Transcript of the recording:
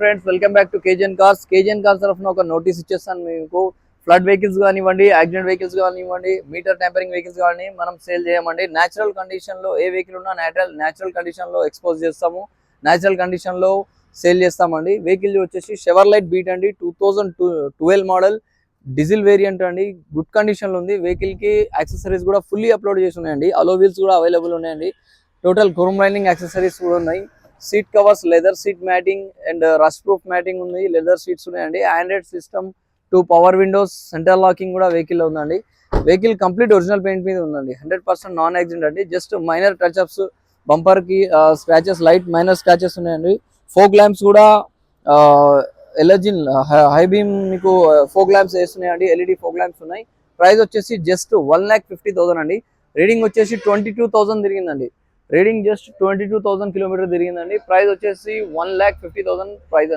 Friends welcome back to KGN cars తరఫున ఒక notice ఇచ్చేస్తాను మీకు. ఫ్లడ్ వెహికల్స్ కానివ్వండి, యాక్సిడెంట్ వెహికల్స్ కానివ్వండి, మీటర్ ట్యాంపరింగ్ వెహికల్స్ కానీ మనం సేల్ చేయమండి. న్యాచురల్ కండిషన్ లో ఏ వెహికల్ ఉన్నా న్యాచురల్ కండిషన్ లో ఎక్స్పోజ్ చేస్తాము, న్యాచురల్ కండిషన్ లో సేల్ చేస్తామండి. వెహికల్ వచ్చేసి షెవర్లైట్ బీట్ అండి, 2012 మోడల్ డీజిల్ వేరియంట్ అండి. గుడ్ కండిషన్ లో ఉంది. వెహికల్ కి యాక్సెసరీస్ కూడా ఫుల్లీ అప్లోడ్ చేసి ఉన్నాయండి. అలో వీల్స్ కూడా అవైలబుల్ ఉన్నాయండి. టోటల్ క్రోమ్ లైనింగ్ యాక్సెసరీస్ కూడా ఉన్నాయి. Seat covers, leather seat matting and rust proof matting ఉంది. లెదర్ సీట్స్ ఉన్నాయండి. Android system, 2 power windows, centre locking కూడా వెహికల్ ఉందండి. వెహికల్ కంప్లీట్ ఒరిజినల్ పెయింట్ మీద ఉందండి. 100% నాన్ యాక్సిడెంట్ అండి. Just minor touch ups, bumper కి స్క్రాచెస్, లైట్ మైనర్ స్క్రాచెస్ ఉన్నాయండి. Fog lamps కూడా ఎలర్జీ హై బీమ్ మీకు ఫోక్ ల్యాంప్స్ వేస్తున్నాయండి. ఎల్ఈడి ఫోక్ ల్యాంప్స్ ఉన్నాయి. ప్రైస్ వచ్చేసి జస్ట్ 1,50,000 అండి. రీడింగ్ వచ్చేసి 22,000 తిరిగిందండి. రీడింగ్ జస్ట్ 22,000 కిలోమీటర్ తిరిగిందండి. ప్రైస్ వచ్చేసి 1,50,000 ప్రైస్.